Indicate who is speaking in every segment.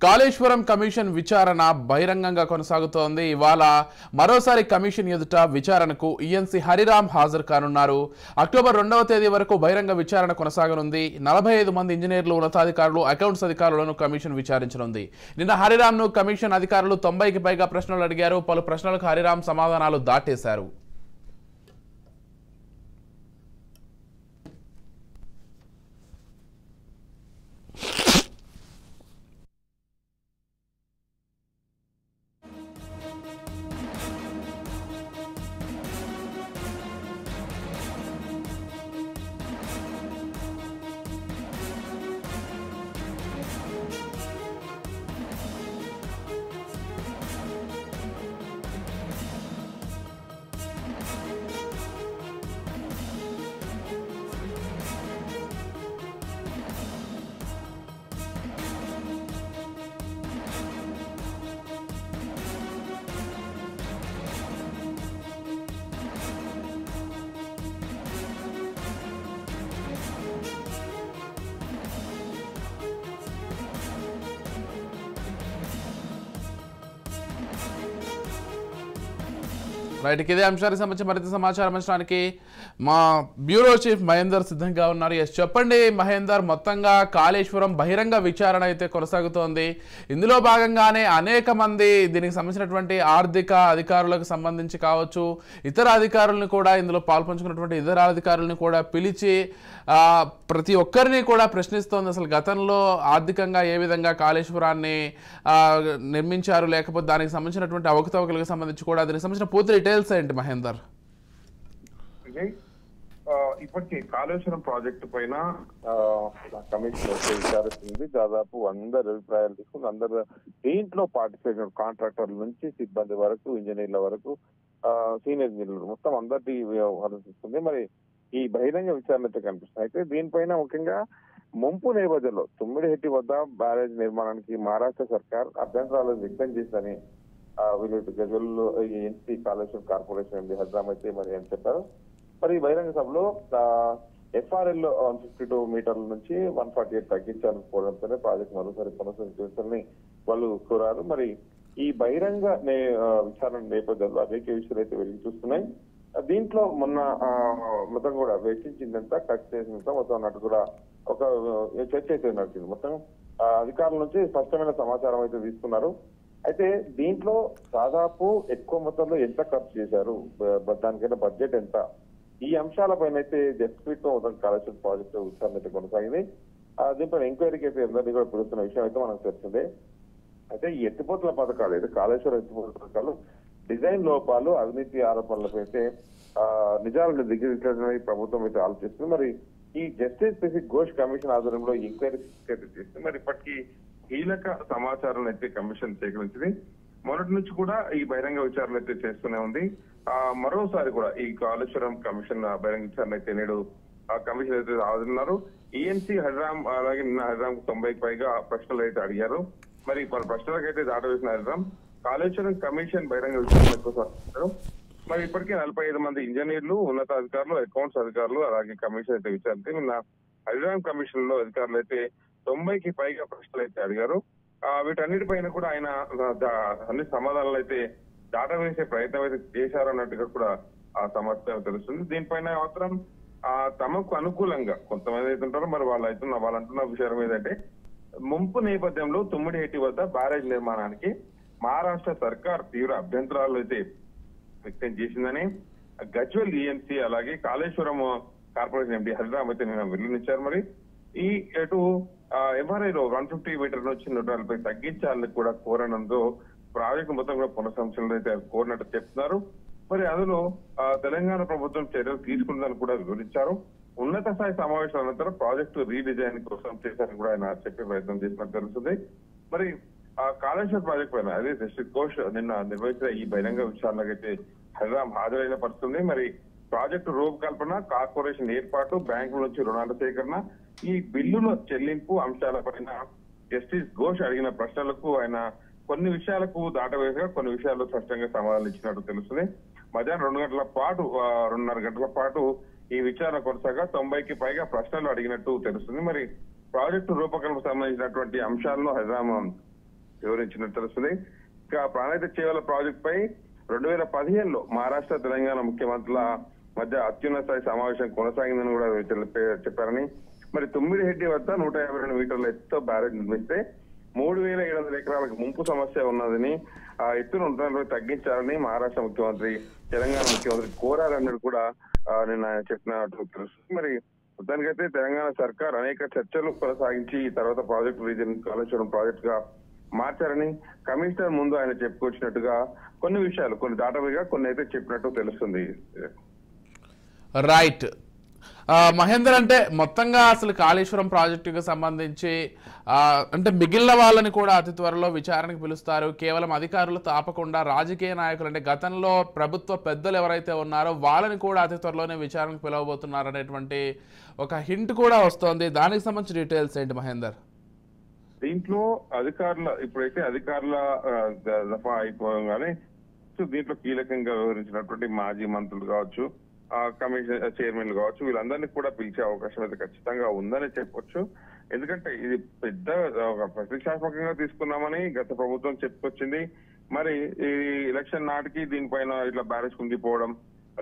Speaker 1: Kaleshwaram commission విచారణ బహిరంగంగా కొనసాగుతోంది. ఇవాళ మరోసారి కమిషన్ ఎదుట విచారణకు ఈఎన్సీ హరిరామ్ హాజరు కానున్నారు. అక్టోబర్ 2వ తేదీ వరకు బహిరంగ విచారణ కొనసాగనుంది. 45 మంది ఇంజనీర్లు, ఉన్నతాధికారులు, అకౌంట్స్ అధికారులను కమిషన్ విచారించనుంది. నిన్న హరిరామ్ను కమిషన్ అధికారులు 90కి పైగా ప్రశ్నలు అడిగారు. పలు ప్రశ్నలకు హరిరామ్ సమాధానాలు దాటేశారు. రైట్, ఇదే అంశానికి సంబంధించి మరింత సమాచారం అందించడానికి మా బ్యూరో చీఫ్ మహేందర్ సిద్ధంగా ఉన్నారు. చెప్పండి మహేందర్, మొత్తంగా కాళేశ్వరం బహిరంగ విచారణ అయితే కొనసాగుతోంది. ఇందులో భాగంగానే అనేక మంది దీనికి సంబంధించినటువంటి ఆర్థిక అధికారులకు సంబంధించి కావచ్చు, ఇతర అధికారులను కూడా, ఇందులో పాల్పంచుకున్నటువంటి ఇతర అధికారులను కూడా పిలిచి ప్రతి ఒక్కరిని కూడా ప్రశ్నిస్తోంది. అసలు గతంలో ఆర్థికంగా ఏ విధంగా కాళేశ్వరాన్ని నిర్మించారు, లేకపోతే దానికి సంబంధించినటువంటి అవకతవకలకు సంబంధించి కూడా దీనికి సంబంధించిన పూర్తి డీటెయిల్స్ ఏంటి మహేందర్?
Speaker 2: ఇప్పటికీ కాళేశ్వరం ప్రాజెక్టు పైన కమిషన్ విచారిస్తుంది. దాదాపు అందరు అభిప్రాయాలు తీసుకుని అందరు దీంట్లో పార్టిసిపేట్ కాంట్రాక్టర్ల నుంచి సిబ్బంది వరకు, ఇంజనీర్ల వరకు, సీనియర్ ఇంజనీర్లు మొత్తం అందరికీ తీసుకుంది. మరి ఈ బహిరంగ విచారణ అయితే కనిపిస్తుంది. అయితే దీనిపైన ముఖ్యంగా ముంపు నేపథ్యంలో తుమ్మిడిహెట్టి వద్ద బ్యారేజ్ నిర్మాణానికి మహారాష్ట్ర సర్కార్ అభ్యంతరాలను వ్యక్తం చేసిందని వీళ్ళు గజల్లో ఎన్సీ కాళేశ్వరం కార్పొరేషన్ హరిరామ్ అయితే మరి అని చెప్పారు. మరి బహిరంగ సభలో ఎఫ్ఆర్ఎల్ 152 మీటర్ల నుంచి 148 తగ్గించాలనుకోవడంతోనే ప్రాజెక్ట్ మరోసారి కొనసాగించాలని వాళ్ళు కోరారు. మరి ఈ బహిరంగ విచారణ నేపథ్యంలో అనేక విషయాలు అయితే వెలిగి చూస్తున్నాయి. దీంట్లో మొన్న మొత్తం కూడా వెచ్చించిందంతా ఖర్చు చేసినంత మొత్తం అన్నట్టు కూడా ఒక చర్చ అయితే నడిచింది. మొత్తం అధికారుల నుంచి స్పష్టమైన సమాచారం అయితే తీసుకున్నారు. అయితే దీంట్లో దాదాపు ఎక్కువ మొత్తంలో ఎంత ఖర్చు చేశారు, దానికైనా బడ్జెట్ ఎంత, ఈ అంశాలపైన అయితే జస్ట్ఫీట్ తో మొత్తం కాళేశ్వరం ప్రాజెక్టు విచారణ అయితే కొనసాగింది. దీనిపైన ఎంక్వైరీకి అయితే అందరినీ కూడా పిలుస్తున్న విషయం అయితే మనకు తెలిసిందే. అయితే ఈ ఎత్తిపోతల పథకాలు అయితే కాళేశ్వరం ఎత్తిపోతల పథకాలు డిజైన్ లోపాలు, అవినీతి ఆరోపణలపై అయితే నిజాలను దిగజేయడానికి ప్రభుత్వం అయితే ఆలోచిస్తుంది. మరి ఈ జస్టిస్ పీసీ ఘోష్ కమిషన్ ఆధ్వర్యంలో ఎంక్వైరీ చేస్తుంది. మరి ఇప్పటికీ కీలక సమాచారాన్ని అయితే కమిషన్ సేకరించింది. మొదటి నుంచి కూడా ఈ బహిరంగ విచారణ అయితే చేస్తూనే ఉంది. మరోసారి కూడా ఈ కాళేశ్వరం కమిషన్ బహిరంగ విచారణ అయితే నేడు కమిషన్ అయితే హాజరున్నారు. ఈఎన్సీ హరిరామ్, అలాగే నిన్న హరిరామ్ 90కి పైగా ప్రశ్నలు అయితే అడిగారు. మరి ప్రశ్నలకు అయితే దాటవేసిన హరిరామ్ కాళేశ్వరం కమిషన్ బహిరంగ విచారణ కొనసాగుతున్నారు. మరి ఇప్పటికే 45 మంది ఇంజనీర్లు, ఉన్నతాధికారులు, అకౌంట్స్ అధికారులు, అలాగే కమిషన్ అయితే విచారించి నిన్న హరిరామ్ కమిషన్ లో అధికారులు అయితే 90కి పైగా ప్రశ్నలు అయితే అడిగారు. వీటన్నిటిపైన కూడా ఆయన అన్ని సమాధానాలు అయితే దాటవేసే ప్రయత్నం అయితే చేశారన్నట్టుగా కూడా ఆ సమాచారం తెలుస్తుంది. దీనిపైన మాత్రం తమకు అనుకూలంగా కొంతమంది అయితే ఉంటారో మరి వాళ్ళు అంటున్న విషయం ఏంటంటే, ముంపు నేపథ్యంలో తుమ్మిడిహెట్టి వద్ద బ్యారేజ్ నిర్మాణానికి మహారాష్ట్ర సర్కార్ తీవ్ర అభ్యంతరాలు అయితే వ్యక్తం చేసిందని గజ్వెల్ ఈఎన్సీ అలాగే కాళేశ్వరం కార్పొరేషన్ ఎండీ హరిరామ్ అయితే నిన్న వెల్లడించారు. మరి ఈ ఎటు ఎంఆర్ఐలో 150 మీటర్ నుంచి 140 తగ్గించాలని కూడా కోరడంతో ప్రాజెక్టు మొత్తం కూడా పునఃసంచలనం అయితే కోరినట్టు చెప్తున్నారు. మరి అందులో తెలంగాణ ప్రభుత్వం చర్యలు తీసుకుందని కూడా వివరించారు. ఉన్నత స్థాయి సమావేశాల అనంతరం ప్రాజెక్టు రీడిజైన్ కోసం చేశారని కూడా ఆయన చెప్పే ప్రయత్నం చేసినట్టు తెలుస్తుంది. మరి కాళేశ్వరం ప్రాజెక్టు పైన అదే జస్టిస్ ఘోష్ నిన్న నిర్వహించిన ఈ బహిరంగ విచారణకు అయితే హరిరామ్ హాజరైన పరిస్థితుంది. మరి ప్రాజెక్టు రూపకల్పన, కార్పొరేషన్ ఏర్పాటు, బ్యాంకుల నుంచి రుణాల సేకరణ, ఈ బిల్లుల చెల్లింపు అంశాలపైన జస్టిస్ ఘోష్ అడిగిన ప్రశ్నలకు ఆయన కొన్ని విషయాలకు దాటవేసగా కొన్ని విషయాల్లో స్పష్టంగా సమాధానం ఇచ్చినట్టు తెలుస్తుంది. మధ్యాహ్నం 2.5 గంటల పాటు ఈ విచారణ కొనసాగా 90కి పైగా ప్రశ్నలు అడిగినట్టు తెలుస్తుంది. మరి ప్రాజెక్టు రూపకల్పనకు సంబంధించినటువంటి అంశాలను హరిరామ్ వివరించినట్టు తెలుస్తుంది. ఇక ప్రాణహిత చేవల ప్రాజెక్ట్ పై 2015లో మహారాష్ట్ర తెలంగాణ ముఖ్యమంత్రుల మధ్య అత్యున్నత స్థాయి సమావేశం కొనసాగిందని కూడా చెప్పారని, మరి తుమ్మిడిహెడ్డి వద్ద 152 మీటర్ల ఎత్తుతో బ్యారేజ్ నిర్మిస్తే 3700 ఎకరాలకు ముంపు సమస్య ఉన్నదని, ఆ ఎత్తును తగ్గించాలని మహారాష్ట్ర ముఖ్యమంత్రి తెలంగాణ ముఖ్యమంత్రి కోరారన్నది కూడా నిన్న చెప్పినట్టు తెలుస్తుంది. మరి మొత్తానికైతే తెలంగాణ సర్కార్ అనేక చర్చలు కొనసాగించి ఈ తర్వాత ప్రాజెక్టు రీజన్ కాళేశ్వరం ప్రాజెక్ట్ గా మార్చారని కమిషనర్ ముందు ఆయన చెప్పుకొచ్చినట్టుగా కొన్ని విషయాలు, కొన్ని దాటవిగా కొన్ని అయితే చెప్పినట్టు తెలుస్తుంది.
Speaker 1: రైట్ మహేందర్, అంటే మొత్తంగా అసలు కాళేశ్వరం ప్రాజెక్టుకు సంబంధించి అంటే మిగిలిన వాళ్ళని కూడా అతి త్వరలో విచారణకు పిలుస్తారు. కేవలం అధికారులు తాపకుండా రాజకీయ నాయకులు, అంటే గతంలో ప్రభుత్వ పెద్దలు ఎవరైతే ఉన్నారో వాళ్ళని కూడా అతి త్వరలోనే విచారణకు పిలవబోతున్నారు అనేటువంటి ఒక హింట్ కూడా వస్తోంది. దానికి సంబంధించి డీటెయిల్స్ ఏంటి మహేందర్?
Speaker 2: దీంట్లో అధికారుల ఇప్పుడైతే అధికారుల దఫా అయిపోగానే దీంట్లో కీలకంగా వ్యవహరించినటువంటి మాజీ మంత్రులు కావచ్చు, కమిషన్ చైర్మన్లు కావచ్చు, వీళ్ళందరినీ కూడా పిలిచే అవకాశం అయితే ఖచ్చితంగా ఉందని చెప్పొచ్చు. ఎందుకంటే ఇది పెద్ద ప్రతిష్టాత్మకంగా తీసుకున్నామని గత ప్రభుత్వం చెప్పుకొచ్చింది. మరి ఈ ఎలక్షన్ నాటికి దీనిపైన ఇట్లా బ్యారేజ్ కుంగిపోవడం,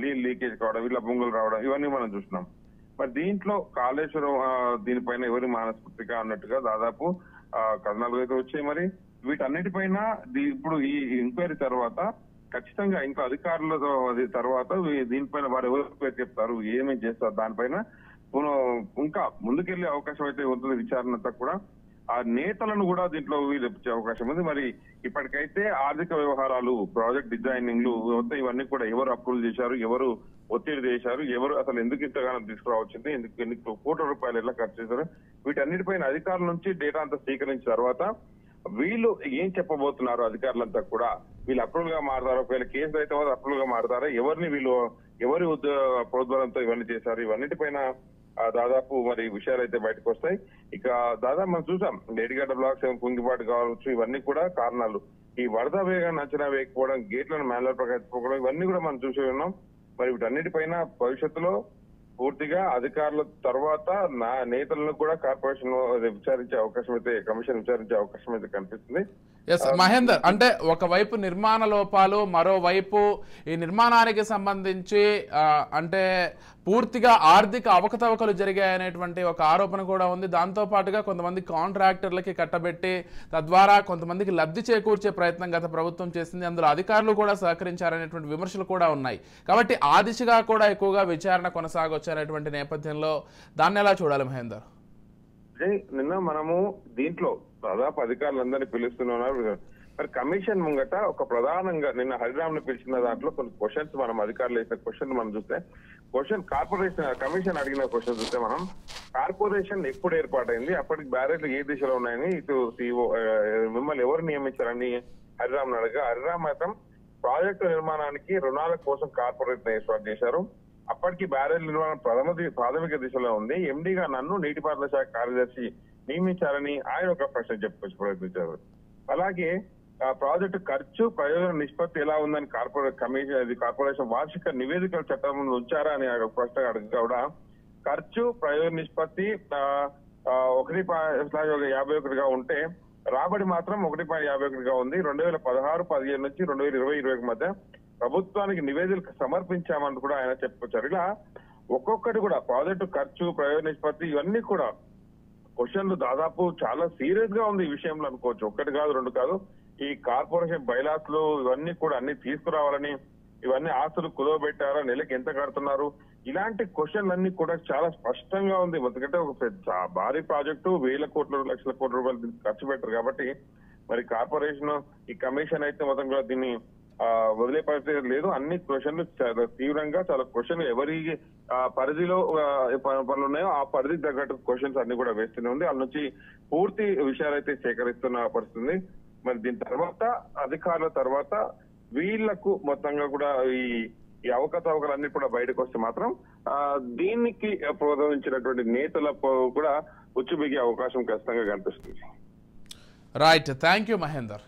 Speaker 2: నీళ్ళు లీకేజ్ కావడం, ఇట్లా బొంగులు రావడం, ఇవన్నీ మనం చూస్తున్నాం. మరి దీంట్లో కాళేశ్వరం దీనిపైన ఎవరి మానస్ఫూర్తిగా అన్నట్టుగా దాదాపు కథనాలు అయితే వచ్చాయి. మరి వీటన్నిటిపైన ఇప్పుడు ఈ ఎంక్వైరీ తర్వాత ఖచ్చితంగా ఇంకా అధికారుల తర్వాత దీనిపైన వారు ఎవరు పేరు చెప్తారు, ఏమేమి చేస్తారు, దానిపైన ఇంకా ముందుకెళ్లే అవకాశం అయితే ఉంటుంది. విచారణ అంతా కూడా ఆ నేతలను కూడా దీంట్లో వీళ్ళే అవకాశం ఉంది. మరి ఇప్పటికైతే ఆర్థిక వ్యవహారాలు, ప్రాజెక్ట్ డిజైనింగ్లు ఇవన్నీ కూడా ఎవరు అప్రూవల్ చేశారు, ఎవరు ఒత్తిడి చేశారు, ఎవరు అసలు ఎందుకు ఇంతగానో తీసుకురావచ్చింది, ఎన్ని కోట్ల రూపాయలు ఎలా ఖర్చు చేశారు, వీటన్నిటిపైన అధికారుల నుంచి డేటా అంతా స్వీకరించిన తర్వాత వీళ్ళు ఏం చెప్పబోతున్నారు, అధికారులంతా కూడా వీళ్ళు అప్రూవల్ గా మారుతారు, ఒకవేళ కేసులు అయితే అప్రూవల్ గా మారుతారా, ఎవరిని వీళ్ళు ఎవరి ప్రోద్బలంతో ఇవన్నీ చేశారు, ఇవన్నిటిపైన దాదాపు మరి విషయాలు అయితే బయటకు వస్తాయి. ఇక దాదాపు మనం చూసాం మేడిగడ్డ బ్లాక్స్ కుంగిపాటు కావచ్చు, ఇవన్నీ కూడా కారణాలు. ఈ వరద వేగాన్ని అంచనా వేయకపోవడం, గేట్లను మ్యాన్యువల్ ప్రకారం ఇవన్నీ కూడా మనం చూసి ఉన్నాం. మరి వీటన్నిటిపైన భవిష్యత్తులో పూర్తిగా అధికారుల తర్వాత నేతలను కూడా కార్పొరేషన్ విచారించే అవకాశం అయితే, కమిషన్ విచారించే అవకాశం అయితే కనిపిస్తుంది.
Speaker 1: మహేందర్, అంటే ఒకవైపు నిర్మాణ లోపాలు, మరోవైపు ఈ నిర్మాణానికి సంబంధించి అంటే పూర్తిగా ఆర్థిక అవకతవకలు జరిగాయనేటువంటి ఒక ఆరోపణ కూడా ఉంది. దాంతో పాటుగా కొంతమంది కాంట్రాక్టర్లకి కట్టబెట్టి తద్వారా కొంతమందికి లబ్ధి చేకూర్చే ప్రయత్నం గత ప్రభుత్వం చేసింది. అందులో అధికారులు కూడా సహకరించారనేటువంటి విమర్శలు కూడా ఉన్నాయి. కాబట్టి ఆ దిశగా కూడా ఎక్కువగా విచారణ కొనసాగొచ్చనేటువంటి నేపథ్యంలో దాన్ని ఎలా చూడాలి మహేందర్?
Speaker 2: నిన్న మనము దీంట్లో దాదాపు అధికారులందరినీ పిలుస్తున్నారు. మరి కమిషన్ ముంగట ఒక ప్రధానంగా నిన్న హరిరామ్ ని పిలిచిన దాంట్లో కొన్ని క్వశ్చన్స్, మనం అధికారులు వేసిన క్వశ్చన్ మనం చూస్తే, కమిషన్ అడిగిన క్వశ్చన్ చూస్తే మనం కార్పొరేషన్ ఎప్పుడు ఏర్పాటైంది, అప్పటికి బ్యారేజ్లు ఏ దిశలో ఉన్నాయని ఇటు సిఇఓ మిమ్మల్ని ఎవరు నియమించారని హరిరామ్ అడగా, హరిరామ్ మాత్రం ప్రాజెక్టు నిర్మాణానికి రుణాల కోసం కార్పొరేట్ ఏర్పాటు చేశారు, అప్పటికి బ్యారేజ్ నిర్మాణం ప్రాథమిక దిశలో ఉంది, ఎండీగా నన్ను నీటిపారుదల శాఖ కార్యదర్శి నియమించారని ఆయన ఒక ప్రశ్న చెప్పుకొచ్చి ప్రయత్నించారు. అలాగే ప్రాజెక్టు ఖర్చు ప్రయోజన నిష్పత్తి ఎలా ఉందని కార్పొరేషన్ వార్షిక నివేదికల చట్టం ఉంచారా అని ప్రశ్న అడగగా కూడా ఖర్చు ప్రయోజన నిష్పత్తి 1.51గా ఉంటే రాబడి మాత్రం 1.51గా ఉంది. 2016-17 నుంచి 2020-21 మధ్య ప్రభుత్వానికి నివేదికలు సమర్పించామని కూడా ఆయన చెప్పుకొచ్చారు. ఇలా ఒక్కొక్కటి కూడా ప్రాజెక్టు ఖర్చు, ప్రయోజన నిష్పత్తి, ఇవన్నీ కూడా క్వశ్చన్లు దాదాపు చాలా సీరియస్ గా ఉంది ఈ విషయంలో అనుకోవచ్చు. ఒక్కటి కాదు, రెండు కాదు. ఈ కార్పొరేషన్ బైలాస్ లో ఇవన్నీ కూడా అన్ని తీసుకురావాలని, ఇవన్నీ ఆస్తులు కుదవబెట్టారా, నెలకి ఎంత కడుతున్నారు, ఇలాంటి క్వశ్చన్లన్నీ కూడా చాలా స్పష్టంగా ఉంది. ఎందుకంటే ఒక పెద్ద భారీ ప్రాజెక్టు, వేల కోట్ల లక్షల కోట్ల రూపాయలు ఖర్చు పెట్టారు కాబట్టి మరి కార్పొరేషన్ ఈ కమిషన్ అయితే మొత్తం కూడా దీన్ని వదిలే పరిస్థితి లేదు. అన్ని క్వశ్చన్లు చాలా తీవ్రంగా, చాలా క్వశ్చన్లు ఎవరి పరిధిలో పనులు ఉన్నాయో ఆ పరిధికి తగ్గట్టు క్వశ్చన్స్ అన్ని కూడా వేస్తూనే ఉంది. వాళ్ళ నుంచి పూర్తి విషయాలు అయితే సేకరిస్తున్న పరిస్థితుంది. మరి దీని తర్వాత అధికారుల తర్వాత వీళ్లకు మొత్తంగా కూడా ఈ అవకతవకలన్నీ కూడా బయటకు వస్తే మాత్రం దీనికి ప్రోత్సహించినటువంటి నేతలకు కూడా ఉచ్చుబిగే అవకాశం ఖచ్చితంగా కనిపిస్తుంది.
Speaker 1: Right, thank you Mahender.